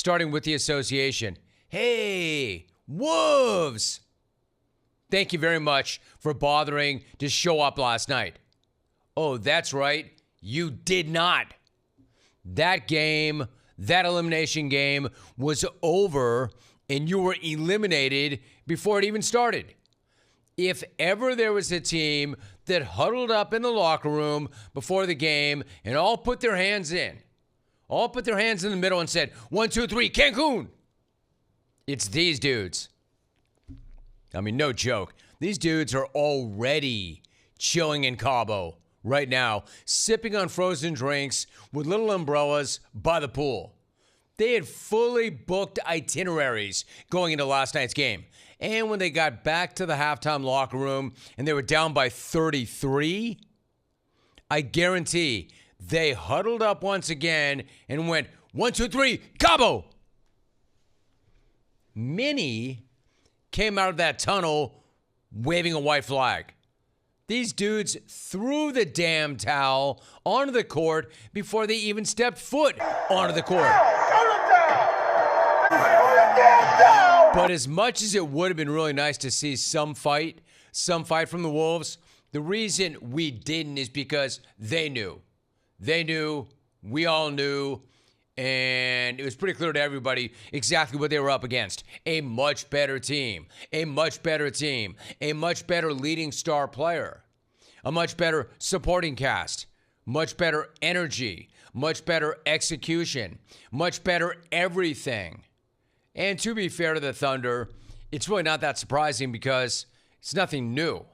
starting with the association. Hey, Wolves! Thank you very much for bothering to show up last night. Oh, that's right. You did not. That game, that elimination game was over, and you were eliminated before it even started. If ever there was a team that huddled up in the locker room before the game and all put their hands in the middle and said, 1, 2, 3, Cancun, it's these dudes. I mean, no joke. These dudes are already chilling in Cabo right now, sipping on frozen drinks with little umbrellas by the pool. They had fully booked itineraries going into last night's game. And when they got back to the halftime locker room and they were down by 33, I guarantee they huddled up once again and went, 1, 2, 3, Cabo! Many came out of that tunnel waving a white flag. These dudes threw the damn towel onto the court before they even stepped foot onto the court. But as much as it would have been really nice to see some fight from the Wolves, the reason we didn't is because they knew. They knew, we all knew, and it was pretty clear to everybody exactly what they were up against. A much better team, a much better leading star player, a much better supporting cast, much better energy, much better execution, much better everything. And to be fair to the Thunder, it's really not that surprising because it's nothing new.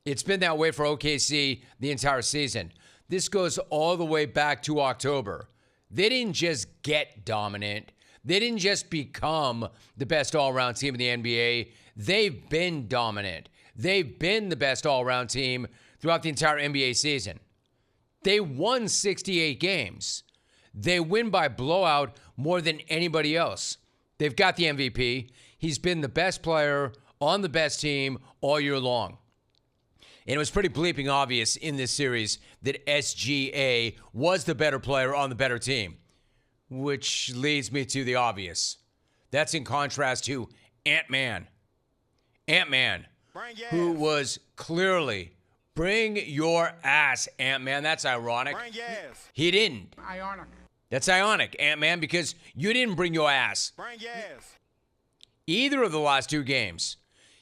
It's been that way for OKC the entire season. This goes all the way back to October. They didn't just get dominant. They didn't just become the best all-around team in the NBA. They've been dominant. They've been the best all-around team throughout the entire NBA season. They won 68 games. They win by blowout more than anybody else. They've got the MVP. He's been the best player on the best team all year long. And it was pretty bleeping obvious in this series that SGA was the better player on the better team, which leads me to the obvious. That's in contrast to Ant-Man. Ant-Man, who was clearly, bring your ass, Ant-Man. That's ironic. He didn't. Ionic. That's ionic, Ant-Man, because you didn't bring your ass. Either of the last two games,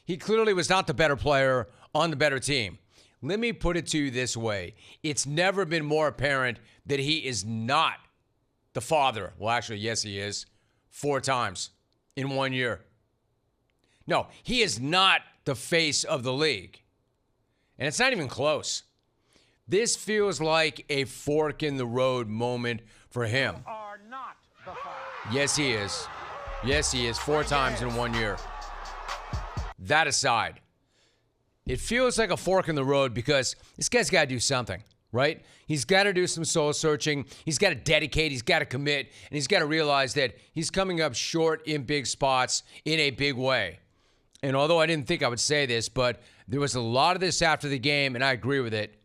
he clearly was not the better player on the better team. Let me put it to you this way. It's never been more apparent that he is not the father. Well, actually, yes, he is. 4 times in 1 year. No, he is not the face of the league. And it's not even close. This feels like a fork in the road moment for him. Are not the father. Yes, he is. Yes, he is. 4 times in 1 year. That aside, it feels like a fork in the road because this guy's got to do something, right? He's got to do some soul searching. He's got to dedicate. He's got to commit. And he's got to realize that he's coming up short in big spots in a big way. And although I didn't think I would say this, but there was a lot of this after the game, and I agree with it.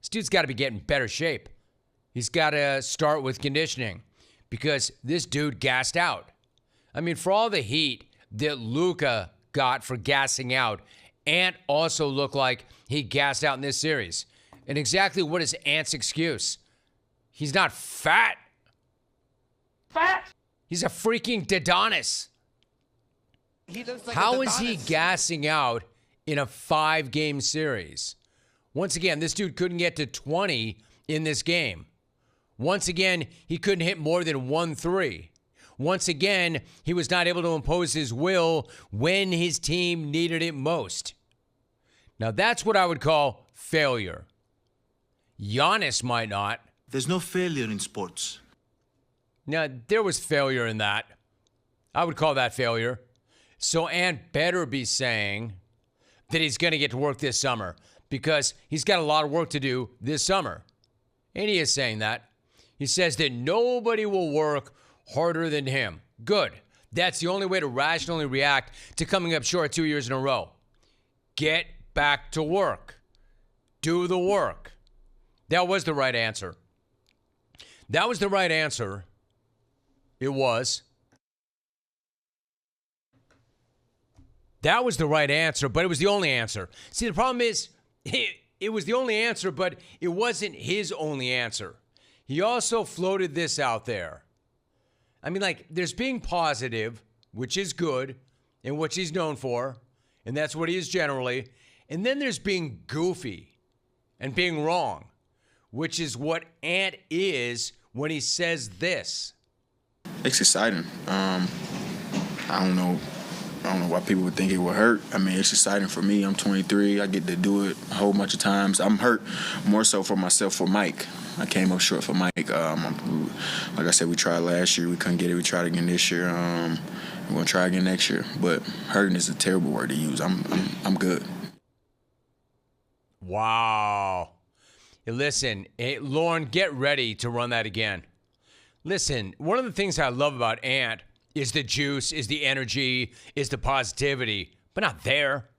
This dude's got to be getting better shape. He's got to start with conditioning because this dude gassed out. I mean, for all the heat that Luka got for gassing out, Ant also looked like he gassed out in this series. And exactly what is Ant's excuse? He's not fat. Fat? He's a freaking Adonis. How is he gassing out in a 5-game series? Once again, this dude couldn't get to 20 in this game. Once again, he couldn't hit more than 1 3. Once again, he was not able to impose his will when his team needed it most. Now, that's what I would call failure. Giannis might not. There's no failure in sports. Now, there was failure in that. I would call that failure. So Ant better be saying that he's going to get to work this summer because he's got a lot of work to do this summer. And he is saying that. He says that nobody will work harder than him. Good. That's the only way to rationally react to coming up short 2 years in a row. Get back to work. Do the work. That was the right answer. That was the right answer It was. That was the right answer, but it was the only answer. See, the problem is, it was the only answer, but it wasn't his only answer. He also floated this out there. I mean, like, there's being positive, which is good, and which he's known for, and that's what he is generally. And then there's being goofy and being wrong, which is what Ant is when he says this. It's exciting. I don't know why people would think it would hurt. I mean, it's exciting for me. I'm 23. I get to do it a whole bunch of times. I'm hurt more so for myself, for Mike. I came up short for Mike. Like I said, we tried last year. We couldn't get it. We tried again this year. We're going to try again next year. But hurting is a terrible word to use. I'm good. Wow. Hey, listen, Lauren, get ready to run that again. Listen, one of the things I love about Ant is the juice, is the energy, is the positivity, but not there.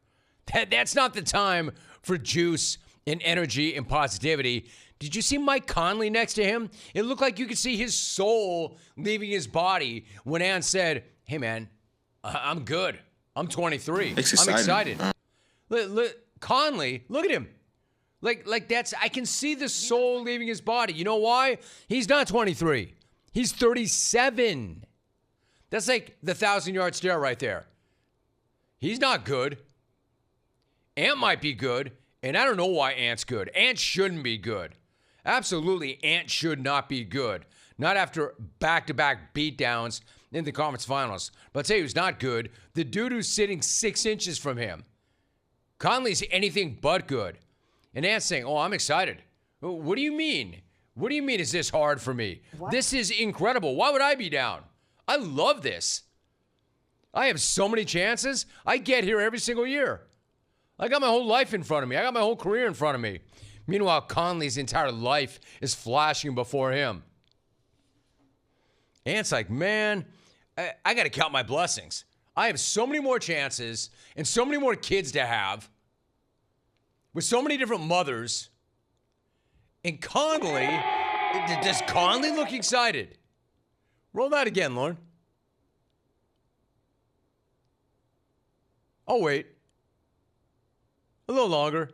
That's not the time for juice and energy and positivity. Did you see Mike Conley next to him? It looked like you could see his soul leaving his body when Ant said, hey, man, I'm good. I'm 23. I'm excited. Conley, look at him. Like that's, I can see the soul leaving his body. You know why? He's not 23. He's 37. That's like the 1,000-yard stare right there. He's not good. Ant might be good, and I don't know why Ant's good. Ant shouldn't be good. Absolutely, Ant should not be good. Not after back-to-back beatdowns in the conference finals. But I'll tell you who's not good, the dude who's sitting 6 inches from him. Conley's anything but good. And Ant's saying, oh, I'm excited. What do you mean? What do you mean is this hard for me? What? This is incredible. Why would I be down? I love this. I have so many chances. I get here every single year. I got my whole life in front of me. I got my whole career in front of me. Meanwhile, Conley's entire life is flashing before him. Ant's like, man, I got to count my blessings. I have so many more chances and so many more kids to have with so many different mothers. And Conley, does Conley look excited? Roll that again, Lauren. Oh, wait. A little longer.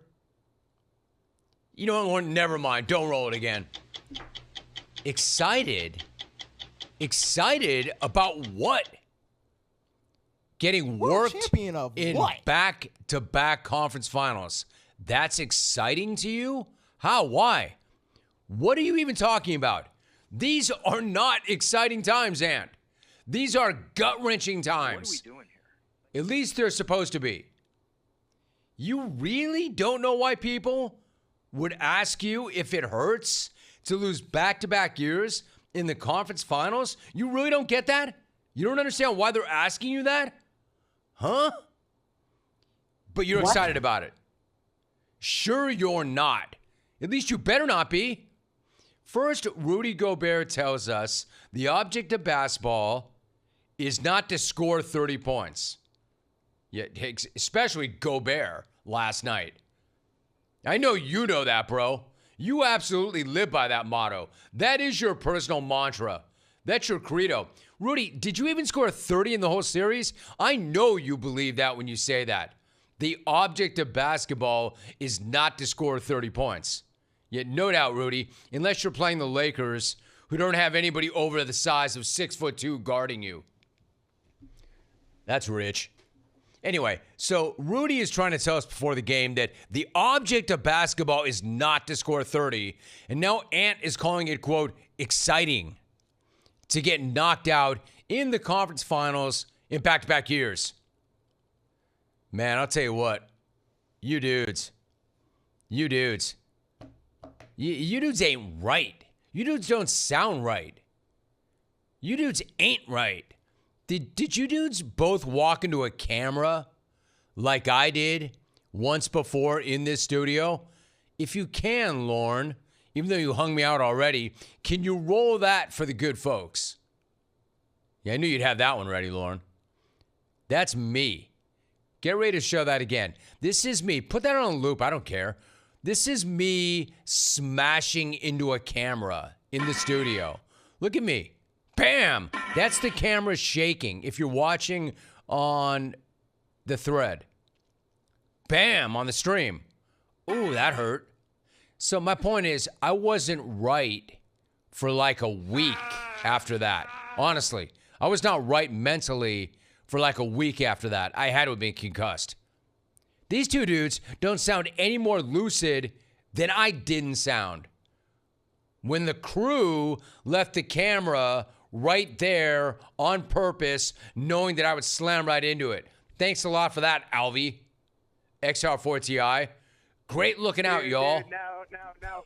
You know what, Lauren? Never mind. Don't roll it again. Excited? Excited about what? Getting worked in back-to-back conference finals. That's exciting to you? How? Why? What are you even talking about? These are not exciting times, Ant. These are gut-wrenching times. What are we doing here? At least they're supposed to be. You really don't know why people would ask you if it hurts to lose back-to-back years in the conference finals? You really don't get that? You don't understand why they're asking you that? Huh? But you're excited about it. Sure you're not. At least you better not be. First, Rudy Gobert tells us the object of basketball is not to score 30 points. Yeah, especially Gobert last night. I know you know that, bro. You absolutely live by that motto. That is your personal mantra. That's your credo. Rudy, did you even score 30 in the whole series? I know you believe that when you say that. The object of basketball is not to score 30 points. Yet no doubt, Rudy, unless you're playing the Lakers, who don't have anybody over the size of 6'2" guarding you. That's rich. Anyway, so Rudy is trying to tell us before the game that the object of basketball is not to score 30. And now Ant is calling it, quote, exciting to get knocked out in the conference finals in back-to-back years. Man, I'll tell you what. You dudes ain't right. You dudes don't sound right. You dudes ain't right. Did you dudes both walk into a camera like I did once before in this studio? If you can, Lauren, even though you hung me out already, can you roll that for the good folks? Yeah, I knew you'd have that one ready, Lauren. That's me. Get ready to show that again. This is me. Put that on a loop. I don't care. This is me smashing into a camera in the studio. Look at me. Bam! That's the camera shaking if you're watching on the thread. Bam! On the stream. Ooh, that hurt. So my point is, I wasn't right for like a week after that. Honestly, I was not right mentally for like a week after that. I had to have been concussed. These two dudes don't sound any more lucid than I didn't sound. When the crew left the camera right there on purpose, knowing that I would slam right into it. Thanks a lot for that, Alvy. XR4TI. Great looking out, y'all. Dude, no.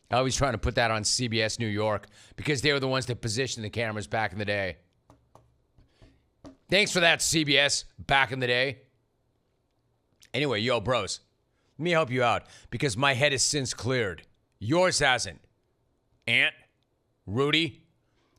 I was trying to put that on CBS New York because they were the ones that positioned the cameras back in the day. Thanks for that, CBS, back in the day. Anyway, yo, bros, let me help you out because my head has since cleared. Yours hasn't. Ant, Rudy,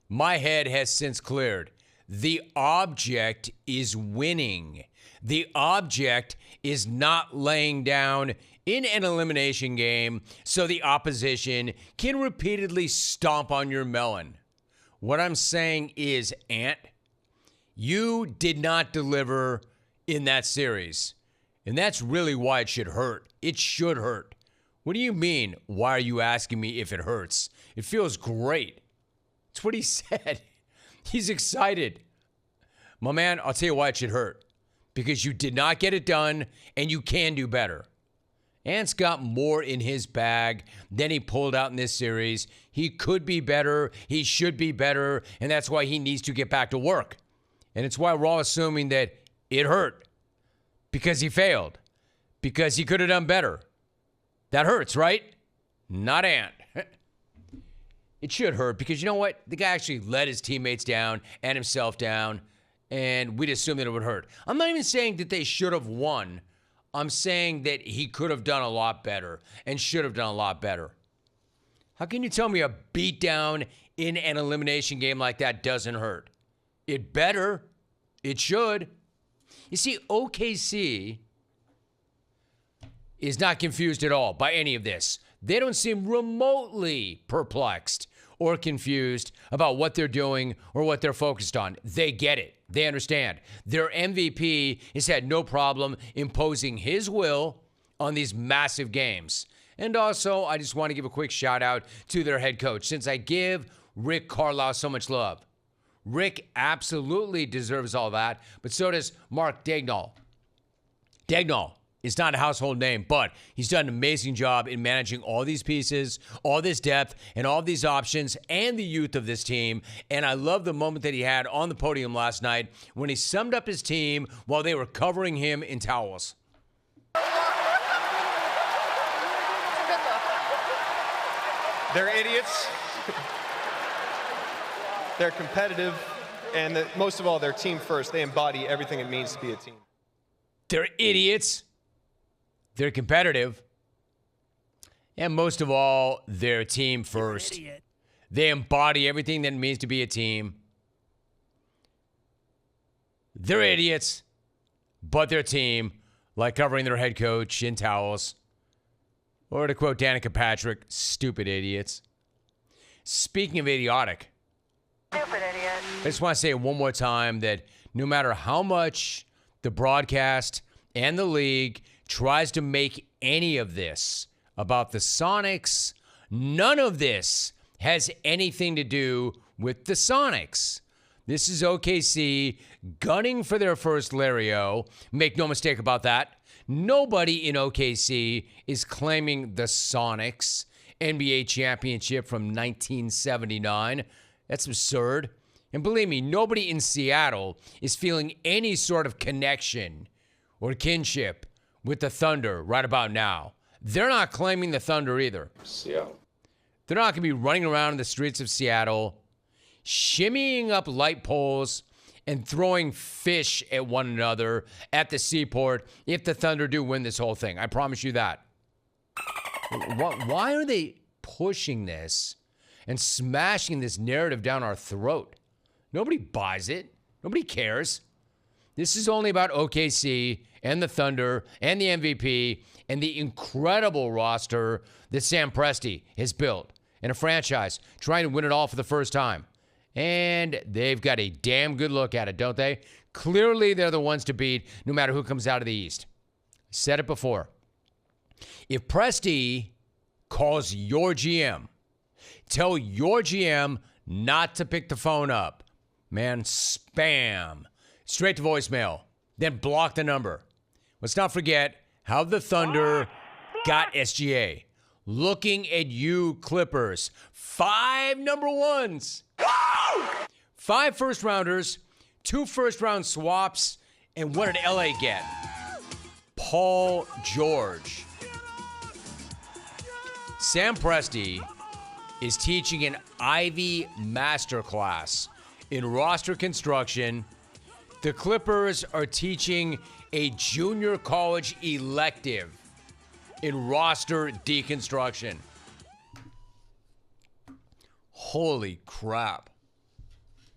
my head has since cleared. The object is winning. The object is not laying down in an elimination game so the opposition can repeatedly stomp on your melon. What I'm saying is, Ant, you did not deliver in that series. And that's really why it should hurt. It should hurt. What do you mean? Why are you asking me if it hurts? It feels great. That's what he said. He's excited. My man, I'll tell you why it should hurt. Because you did not get it done, and you can do better. Ant's got more in his bag than he pulled out in this series. He could be better. He should be better. And that's why he needs to get back to work. And it's why we're all assuming that it hurt. Because he failed. Because he could have done better. That hurts, right? Not Ant. It should hurt because you know what? The guy actually let his teammates down and himself down. And we'd assume that it would hurt. I'm not even saying that they should have won. I'm saying that he could have done a lot better and should have done a lot better. How can you tell me a beatdown in an elimination game like that doesn't hurt? It better. It should. You see, OKC is not confused at all by any of this. They don't seem remotely perplexed or confused about what they're doing or what they're focused on. They get it. They understand. Their MVP has had no problem imposing his will on these massive games. And also, I just want to give a quick shout out to their head coach since I give Rick Carlisle so much love. Rick absolutely deserves all that, but so does Mark Daigneault. Daigneault is not a household name, but he's done an amazing job in managing all these pieces, all this depth, and all these options, and the youth of this team. And I love the moment that he had on the podium last night when he summed up his team while they were covering him in towels. They're idiots. They're competitive. And most of all, they're team first. They embody everything it means to be a team. They're idiots. They're competitive. And most of all, they're team first. They embody everything that it means to be a team. They're idiots, but they're team, like covering their head coach in towels. Or to quote Danica Patrick, stupid idiots. Speaking of idiotic, Stupid idiot. I just want to say one more time that no matter how much the broadcast and the league tries to make any of this about the Sonics, none of this has anything to do with the Sonics. This is OKC gunning for their first Lario. Make no mistake about that. Nobody in OKC is claiming the Sonics NBA championship from 1979. That's absurd. And believe me, nobody in Seattle is feeling any sort of connection or kinship with the Thunder right about now. They're not claiming the Thunder either. Seattle. They're not going to be running around in the streets of Seattle, shimmying up light poles and throwing fish at one another at the seaport if the Thunder do win this whole thing. I promise you that. Why are they pushing this and smashing this narrative down our throat? Nobody buys it. Nobody cares. This is only about OKC and the Thunder and the MVP and the incredible roster that Sam Presti has built. and a franchise trying to win it all for the first time. And they've got a damn good look at it, don't they? Clearly, they're the ones to beat no matter who comes out of the East. Said it before. If Presti calls your GM, tell your GM not to pick the phone up. Man, spam. Straight to voicemail. Then block the number. Let's not forget how the Thunder got SGA. Looking at you, Clippers. 5 number ones. 5 first-rounders, 2 first-round swaps, and what did LA get? Paul George. Sam Presti is teaching an Ivy masterclass in roster construction. The Clippers are teaching a junior college elective in roster deconstruction. Holy crap.